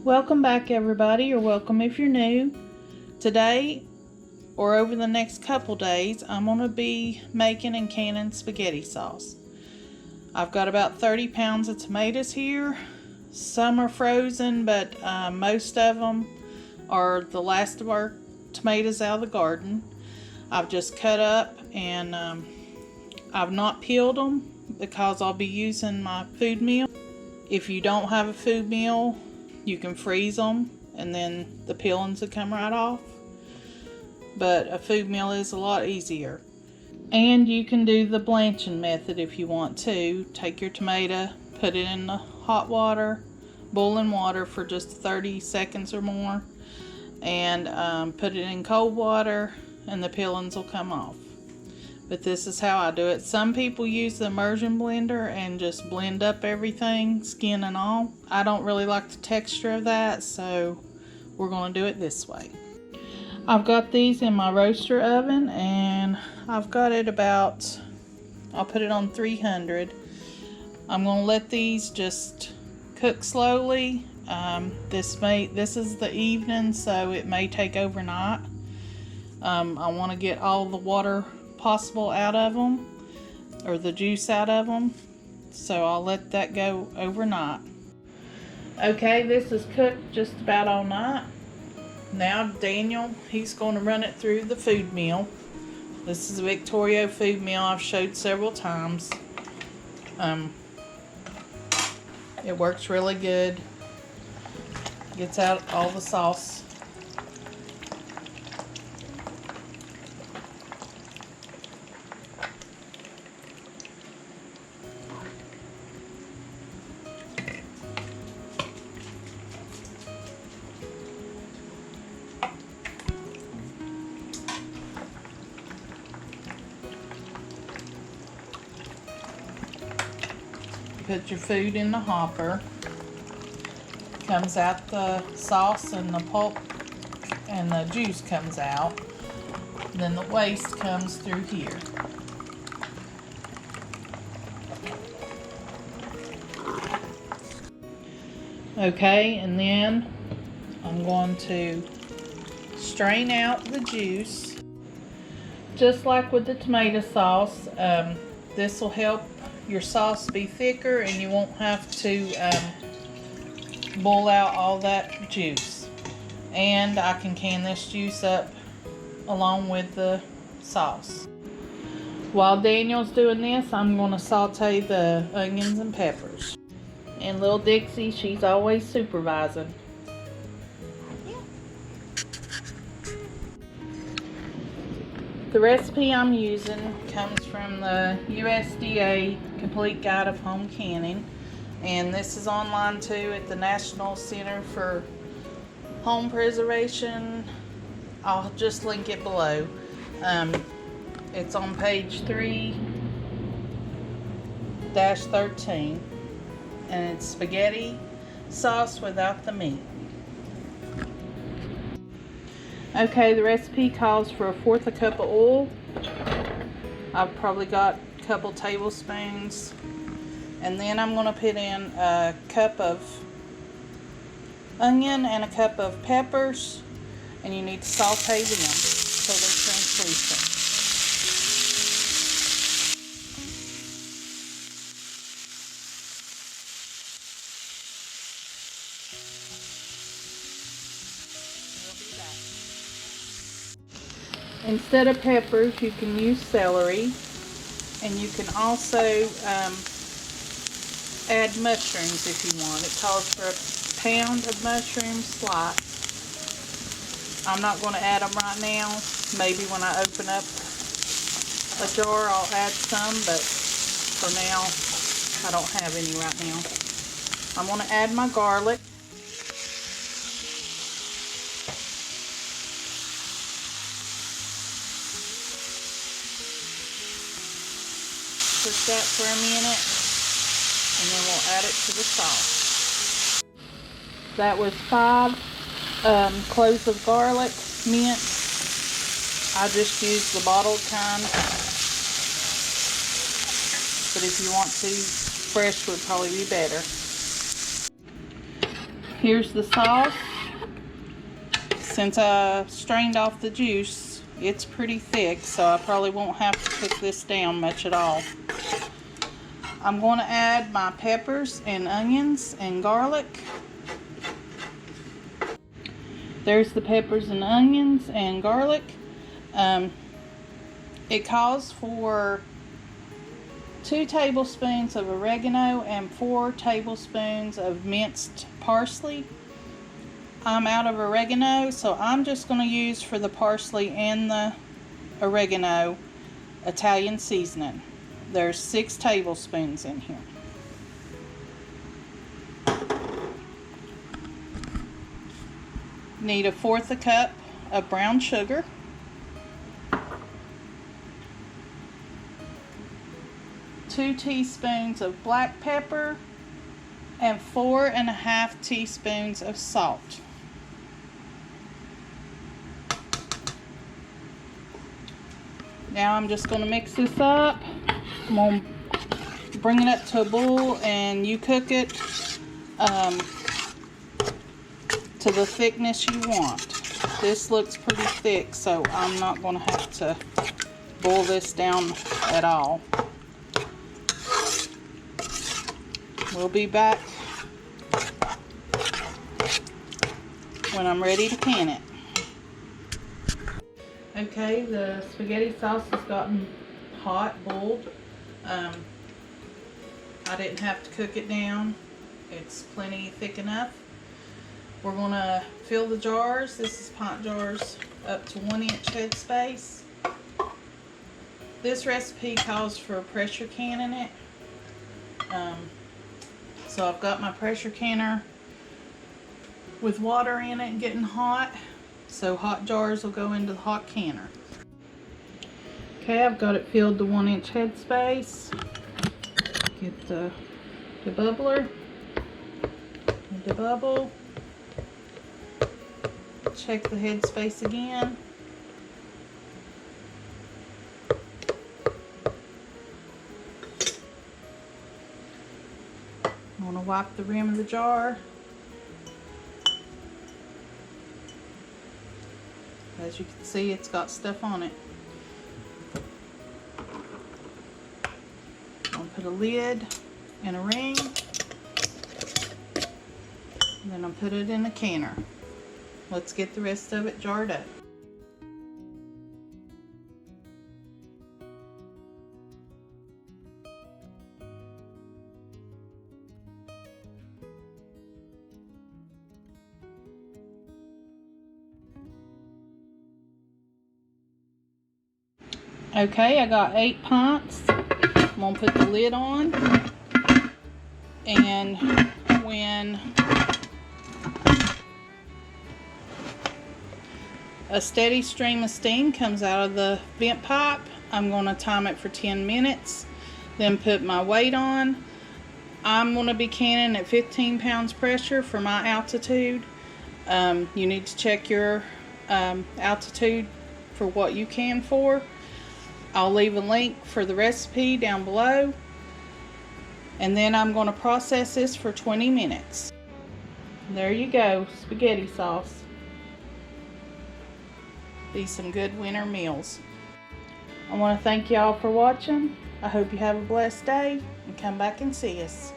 Welcome back, everybody, or welcome if you're new. Today, or over the next couple days, I'm going to be making and canning spaghetti sauce. I've got about 30 pounds of tomatoes here. Some are frozen, but most of them are the last of our tomatoes out of the garden. I've just cut up and I've not peeled them because I'll be using my food meal. If you don't have a food meal, you can freeze them and then the peelings will come right off. But a food meal is a lot easier. And you can do the blanching method if you want to. Take your tomato, put it in the hot water, boiling water for just 30 seconds or more, and put it in cold water and the peelings will come off. But this is how I do it. Some people use the immersion blender and just blend up everything, skin and all. I don't really like the texture of that, so we're going to do it this way. I've got these in my roaster oven and I've got it about, I'll put it on 300. I'm going to let these just cook slowly. This is the evening, so it may take overnight. I want to get all the water possible out of them, or the juice out of them, so I'll let that go overnight. Okay, this is cooked just about all night. Now Daniel, he's going to run it through the food mill. This is a Victoria food mill I've showed several times. It works really good. Gets out all the sauce. Put your food in the hopper. Comes out the sauce and the pulp and the juice comes out. Then the waste comes through here. Okay, and then I'm going to strain out the juice. Just like with the tomato sauce, this will help your sauce be thicker and you won't have to boil out all that juice. And I can can this juice up along with the sauce. While Daniel's doing this, I'm going to saute the onions and peppers. And little Dixie, she's always supervising. The recipe I'm using comes from the USDA Complete Guide of Home Canning, and this is online too at the National Center for Home Preservation. I'll just link it below. It's on page 3-13, and it's spaghetti sauce without the meat. Okay, the recipe calls for 1/4 cup of oil. I've probably got a couple tablespoons. And then I'm going to put in a cup of onion and a cup of peppers. And you need to saute them so they're translucent. Instead of peppers, you can use celery, and you can also add mushrooms if you want. It calls for 1 pound of mushrooms sliced. I'm not going to add them right now. Maybe when I open up a jar, I'll add some, but for now, I don't have any right now. I'm going to add my garlic. Cook that for a minute, and then we'll add it to the sauce. That was 5 cloves of garlic minced. I just used the bottled kind, but if you want to, fresh would probably be better. Here's the sauce. Since I strained off the juice, it's pretty thick, so I probably won't have to cook this down much at all. I'm going to add my peppers and onions and garlic. There's the peppers and onions and garlic. It calls for 2 tablespoons of oregano and 4 tablespoons of minced parsley. I'm out of oregano, so I'm just going to use for the parsley and the oregano Italian seasoning. There's 6 tablespoons in here. Need 1/4 cup of brown sugar. 2 teaspoons of black pepper and 4½ teaspoons of salt. Now I'm just going to mix this up. I'm going to bring it up to a boil and you cook it to the thickness you want. This looks pretty thick, so I'm not going to have to boil this down at all. We'll be back when I'm ready to can it. Okay, the spaghetti sauce has gotten hot, boiled. I didn't have to cook it down. It's plenty thick enough. We're going to fill the jars. This is pint jars up to 1-inch headspace. This recipe calls for a pressure can in it. So I've got my pressure canner with water in it getting hot. So hot jars will go into the hot canner. Okay, I've got it filled to 1-inch headspace. Get the bubbler. The bubble. Check the headspace again. I'm going to wipe the rim of the jar. As you can see, it's got stuff on it. I'm going to put a lid and a ring. And then I'll put it in the canner. Let's get the rest of it jarred up. Okay, I got 8 pints. I'm going to put the lid on. And when a steady stream of steam comes out of the vent pipe, I'm going to time it for 10 minutes. Then put my weight on. I'm going to be canning at 15 pounds pressure for my altitude. You need to check your altitude for what you can for. I'll leave a link for the recipe down below. And then I'm going to process this for 20 minutes. There you go, spaghetti sauce. Be some good winter meals. I want to thank y'all for watching. I hope you have a blessed day and come back and see us.